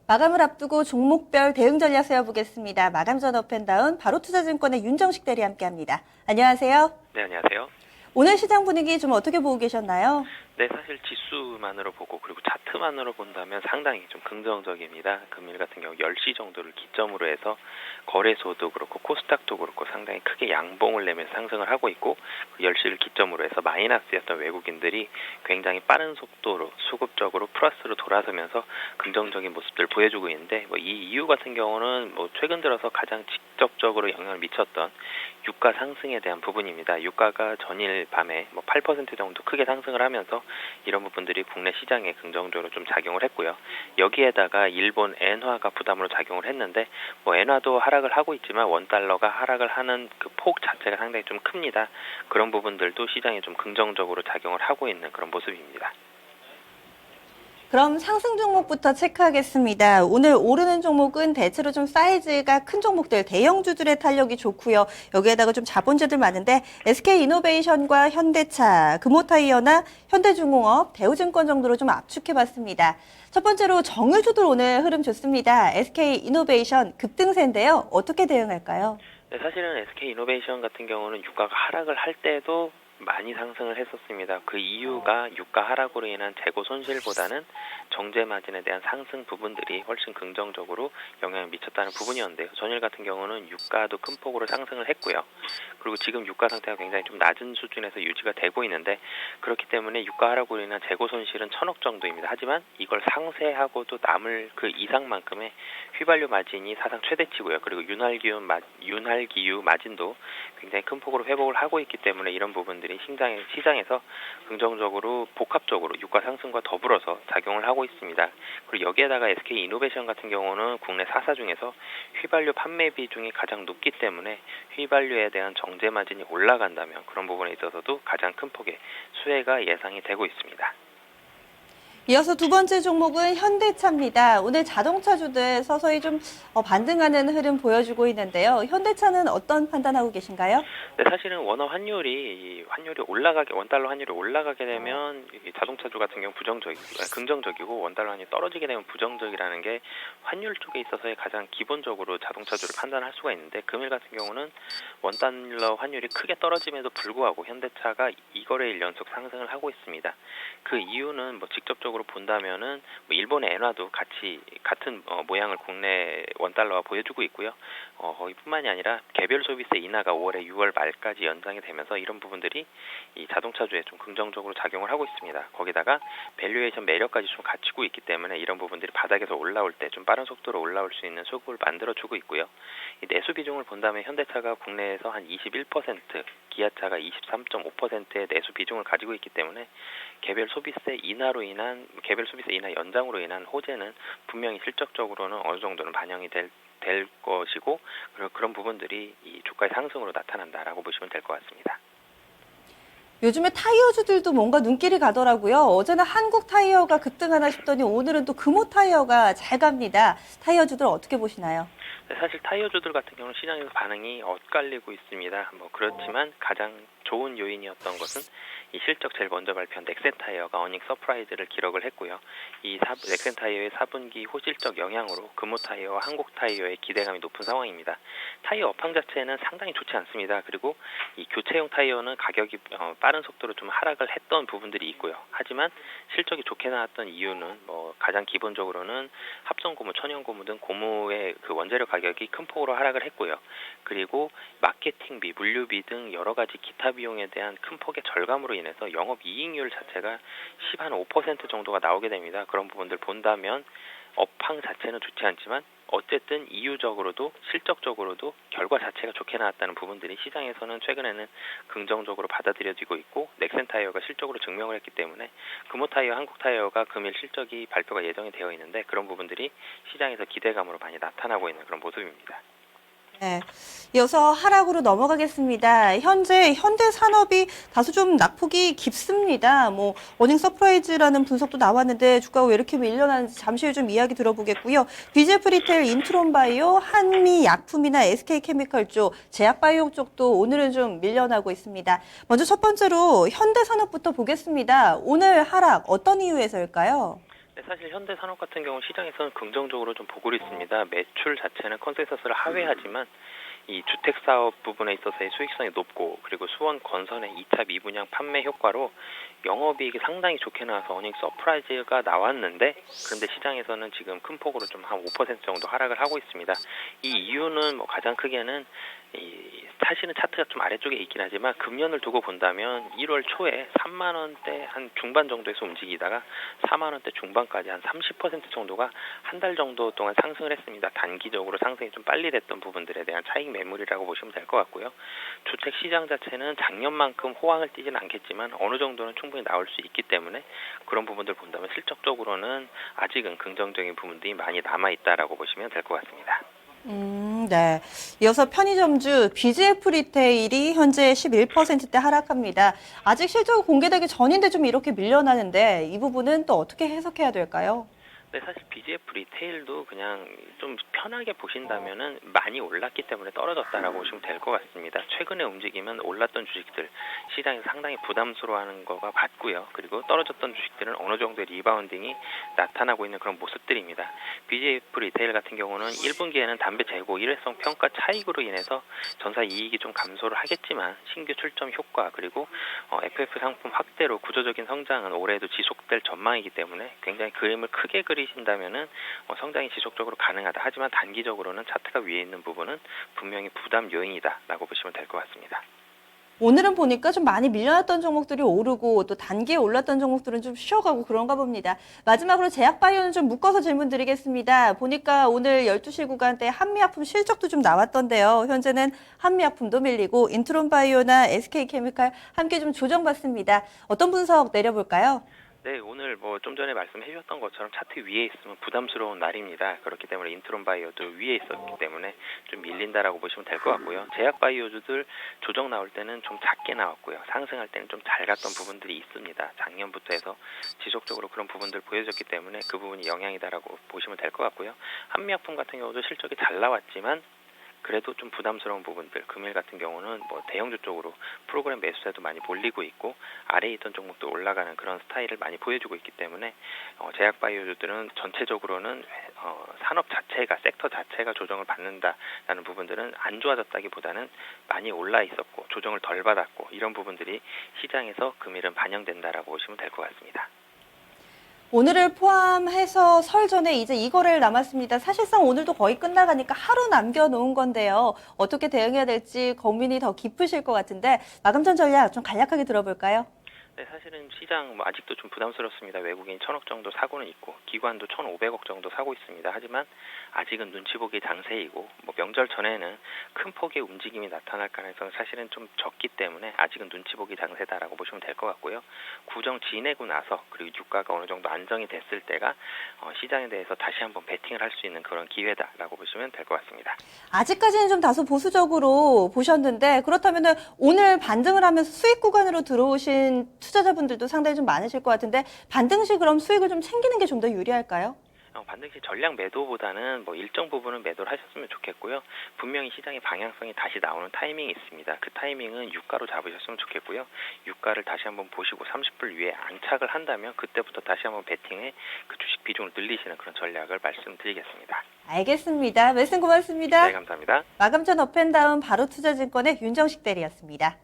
마감을 앞두고 종목별 대응 전략 세워보겠습니다. 마감 전 업앤다운 바로투자증권의 윤정식 대리 함께합니다. 안녕하세요. 네, 안녕하세요. 오늘 시장 분위기 좀 어떻게 보고 계셨나요? 네, 사실 지수만으로 보고 그리고 차트만으로 본다면 상당히 좀 긍정적입니다. 금일 같은 경우 10시 정도를 기점으로 해서 거래소도 그렇고 코스닥도 그렇고 상당히 크게 양봉을 내면서 상승을 하고 있고, 그 10시를 기점으로 해서 마이너스였던 외국인들이 굉장히 빠른 속도로 수급적으로 플러스로 돌아서면서 긍정적인 모습들을 보여주고 있는데, 이 이유 같은 경우는 최근 들어서 가장 직접적으로 영향을 미쳤던 유가 상승에 대한 부분입니다. 유가가 전일 밤에 8% 정도 크게 상승을 하면서 이런 부분들이 국내 시장에 긍정적으로 좀 작용을 했고요. 여기에다가 일본 엔화가 부담으로 작용을 했는데, 엔화도 하락을 하고 있지만 원달러가 하락을 하는 그 폭 자체가 상당히 좀 큽니다. 그런 부분들도 시장에 좀 긍정적으로 작용을 하고 있는 그런 모습입니다. 그럼 상승 종목부터 체크하겠습니다. 오늘 오르는 종목은 대체로 좀 사이즈가 큰 종목들, 대형주들의 탄력이 좋고요. 여기에다가 좀 자본주들 많은데 SK이노베이션과 현대차, 금호타이어나 현대중공업, 대우증권 정도로 좀 압축해봤습니다. 첫 번째로 정유주들 오늘 흐름 좋습니다. SK이노베이션 급등세인데요. 어떻게 대응할까요? 네, 사실은 SK이노베이션 같은 경우는 유가가 하락을 할 때도 많이 상승을 했었습니다. 그 이유가 유가 하락으로 인한 재고 손실보다는 정제 마진에 대한 상승 부분들이 훨씬 긍정적으로 영향을 미쳤다는 부분이었는데요. 전일 같은 경우는 유가도 큰 폭으로 상승을 했고요. 그리고 지금 유가 상태가 굉장히 좀 낮은 수준에서 유지가 되고 있는데, 그렇기 때문에 유가 하락으로 인한 재고 손실은 1,000억 정도입니다. 하지만 이걸 상쇄하고도 남을 그 이상만큼의 휘발유 마진이 사상 최대치고요. 그리고 윤활기유 마진도 굉장히 큰 폭으로 회복을 하고 있기 때문에 이런 부분들이 시장에서 긍정적으로 복합적으로 유가 상승과 더불어서 작용을 하고 있습니다. 그리고 여기에다가 SK이노베이션 같은 경우는 국내 4사 중에서 휘발유 판매 비중이 가장 높기 때문에 휘발유에 대한 정제 마진이 올라간다면 그런 부분에 있어서도 가장 큰 폭의 수혜가 예상이 되고 있습니다. 이어서 두 번째 종목은 현대차입니다. 오늘 자동차주들 서서히 좀 반등하는 흐름 보여주고 있는데요. 현대차는 어떤 판단하고 계신가요? 네, 사실은 원화 환율이 원달러 환율이 올라가게 되면 자동차주 같은 경우 긍정적이고, 원달러 환율이 떨어지게 되면 부정적이라는 게 환율 쪽에 있어서의 가장 기본적으로 자동차주를 판단할 수가 있는데, 금일 같은 경우는 원달러 환율이 크게 떨어짐에도 불구하고 현대차가 2거래일 연속 상승을 하고 있습니다. 그 이유는 직접적으로 본다면은 일본의 엔화도 같은 모양을 국내 원달러와 보여주고 있고요. 거기뿐만이 아니라 개별 소비세 인하가 5월에 6월 말까지 연장이 되면서 이런 부분들이 이 자동차주에 좀 긍정적으로 작용을 하고 있습니다. 거기다가 밸류에이션 매력까지 좀 갖추고 있기 때문에 이런 부분들이 바닥에서 올라올 때 좀 빠른 속도로 올라올 수 있는 수급을 만들어주고 있고요. 이 내수 비중을 본다면 현대차가 국내에서 한 21%, 기아차가 23.5%의 내수 비중을 가지고 있기 때문에 개별 소비세 인하 연장으로 인한 호재는 분명히 실적적으로는 어느 정도는 반영이 될 것이고, 그리고 그런 부분들이 이 주가의 상승으로 나타난다라고 보시면 될 것 같습니다. 요즘에 타이어주들도 뭔가 눈길이 가더라고요. 어제는 한국 타이어가 급등하나 싶더니 오늘은 또 금호 타이어가 잘 갑니다. 타이어주들 어떻게 보시나요? 네, 사실 타이어주들 같은 경우는 시장에서 반응이 엇갈리고 있습니다. 그렇지만 가장 좋은 요인이었던 것은 이 실적 제일 먼저 발표한 넥센 타이어가 어닝 서프라이즈를 기록을 했고요. 이 넥센 타이어의 4분기 호실적 영향으로 금호 타이어와 한국 타이어의 기대감이 높은 상황입니다. 타이어 업황 자체는 상당히 좋지 않습니다. 그리고 이 교체용 타이어는 가격이 빠른 속도로 좀 하락을 했던 부분들이 있고요. 하지만 실적이 좋게 나왔던 이유는 가장 기본적으로는 합성고무, 천연고무 등 고무의 그 원재료 가격이 큰 폭으로 하락을 했고요. 그리고 마케팅비, 물류비 등 여러 가지 기타 비용에 대한 큰 폭의 절감으로 인해서 영업이익률 자체가 15% 정도가 나오게 됩니다. 그런 부분들 본다면 업황 자체는 좋지 않지만 어쨌든 이유적으로도 실적적으로도 결과 자체가 좋게 나왔다는 부분들이 시장에서는 최근에는 긍정적으로 받아들여지고 있고, 넥센 타이어가 실적으로 증명을 했기 때문에 금호 타이어, 한국 타이어가 금일 실적이 발표가 예정이 되어 있는데, 그런 부분들이 시장에서 기대감으로 많이 나타나고 있는 그런 모습입니다. 네. 이어서 하락으로 넘어가겠습니다. 현재 현대산업이 다소 좀 낙폭이 깊습니다. 어닝 서프라이즈라는 분석도 나왔는데 주가가 왜 이렇게 밀려나는지 잠시 후에 좀 이야기 들어보겠고요. BGF 리테일, 인트론바이오, 한미약품이나 SK케미칼 쪽, 제약바이오 쪽도 오늘은 좀 밀려나고 있습니다. 먼저 첫 번째로 현대산업부터 보겠습니다. 오늘 하락 어떤 이유에서일까요? 네, 사실 현대산업 같은 경우 시장에서는 긍정적으로 좀 보고 있습니다. 매출 자체는 컨센서스를 하회하지만 이 주택 사업 부분에 있어서의 수익성이 높고 그리고 수원 건설의 2차 미분양 판매 효과로 영업이익이 상당히 좋게 나와서 어닝 서프라이즈가 나왔는데 그런데 시장에서는 지금 큰 폭으로 좀 한 5% 정도 하락을 하고 있습니다. 이 이유는 뭐 가장 크게는 사실은 차트가 좀 아래쪽에 있긴 하지만 금년을 두고 본다면 1월 초에 3만 원대 한 중반 정도에서 움직이다가 4만 원대 중반까지 한 30% 정도가 한 달 정도 동안 상승을 했습니다. 단기적으로 상승이 좀 빨리 됐던 부분들에 대한 차익 매물이라고 보시면 될 것 같고요. 주택 시장 자체는 작년만큼 호황을 띠지는 않겠지만 어느 정도는 충분히 나올 수 있기 때문에 그런 부분들 본다면 실적적으로는 아직은 긍정적인 부분들이 많이 남아있다라고 보시면 될 것 같습니다. 네. 이어서 편의점주 BGF 리테일이 현재 11%대 하락합니다. 아직 실적 공개되기 전인데 좀 이렇게 밀려나는데 이 부분은 또 어떻게 해석해야 될까요? 네, 사실 BGF 리테일도 그냥 좀 편하게 보신다면은 많이 올랐기 때문에 떨어졌다라고 보시면 될 것 같습니다. 최근에 움직이면 올랐던 주식들 시장에서 상당히 부담스러워하는 거가 봤고요. 그리고 떨어졌던 주식들은 어느 정도의 리바운딩이 나타나고 있는 그런 모습들입니다. BGF 리테일 같은 경우는 1분기에는 담배 재고 일회성 평가 차익으로 인해서 전사 이익이 좀 감소를 하겠지만 신규 출점 효과 그리고 FF 상품 확대로 구조적인 성장은 올해도 지속될 전망이기 때문에 굉장히 그림을 크게 그리신다면은 성장이 지속적으로 가능하다. 하지만 단기적으로는 차트가 위에 있는 부분은 분명히 부담 요인이다라고 보시면 될 것 같습니다. 오늘은 보니까 좀 많이 밀려났던 종목들이 오르고 또 단기에 올랐던 종목들은 좀 쉬어가고 그런가 봅니다. 마지막으로 제약바이오는 좀 묶어서 질문 드리겠습니다. 보니까 오늘 12시 구간대 한미약품 실적도 좀 나왔던데요. 현재는 한미약품도 밀리고 인트론바이오나 SK케미칼 함께 좀 조정받습니다. 어떤 분석 내려볼까요? 네, 오늘 뭐 좀 전에 말씀해 주셨던 것처럼 차트 위에 있으면 부담스러운 날입니다. 그렇기 때문에 인트론바이오도 위에 있었기 때문에 좀 밀린다라고 보시면 될 것 같고요. 제약바이오주들 조정 나올 때는 좀 작게 나왔고요. 상승할 때는 좀 잘 갔던 부분들이 있습니다. 작년부터 해서 지속적으로 그런 부분들 보여줬기 때문에 그 부분이 영향이다라고 보시면 될 것 같고요. 한미약품 같은 경우도 실적이 잘 나왔지만 그래도 좀 부담스러운 부분들, 금일 같은 경우는 뭐 대형주 쪽으로 프로그램 매수세도 많이 몰리고 있고 아래에 있던 종목도 올라가는 그런 스타일을 많이 보여주고 있기 때문에 제약바이오주들은 전체적으로는 산업 자체가 섹터 자체가 조정을 받는다라는 부분들은 안 좋아졌다기보다는 많이 올라 있었고 조정을 덜 받았고 이런 부분들이 시장에서 금일은 반영된다라고 보시면 될 것 같습니다. 오늘을 포함해서 설 전에 이제 이 거래일 남았습니다. 사실상 오늘도 거의 끝나가니까 하루 남겨놓은 건데요. 어떻게 대응해야 될지 고민이 더 깊으실 것 같은데 마감 전 전략 좀 간략하게 들어볼까요? 네, 사실은 시장 아직도 좀 부담스럽습니다. 외국인 1,000억 정도 사고는 있고 기관도 1,500억 정도 사고 있습니다. 하지만 아직은 눈치 보기 장세이고 뭐 명절 전에는 큰 폭의 움직임이 나타날 가능성은 사실은 좀 적기 때문에 아직은 눈치 보기 장세다라고 보시면 될 것 같고요. 구정 지내고 나서 그리고 유가가 어느 정도 안정이 됐을 때가 시장에 대해서 다시 한번 베팅을 할 수 있는 그런 기회다라고 보시면 될 것 같습니다. 아직까지는 좀 다소 보수적으로 보셨는데 그렇다면 오늘 반등을 하면서 수익 구간으로 들어오신 투자자분들도 상당히 좀 많으실 것 같은데 반등 시 그럼 수익을 좀 챙기는 게 좀 더 유리할까요? 반드시 전량 매도보다는 뭐 일정 부분은 매도를 하셨으면 좋겠고요. 분명히 시장의 방향성이 다시 나오는 타이밍이 있습니다. 그 타이밍은 유가로 잡으셨으면 좋겠고요. 유가를 다시 한번 보시고 30불 위에 안착을 한다면 그때부터 다시 한번 베팅해 그 주식 비중을 늘리시는 그런 전략을 말씀드리겠습니다. 알겠습니다. 말씀 고맙습니다. 네, 감사합니다. 마감 전 업앤다운 바로투자증권의 윤정식 대리였습니다.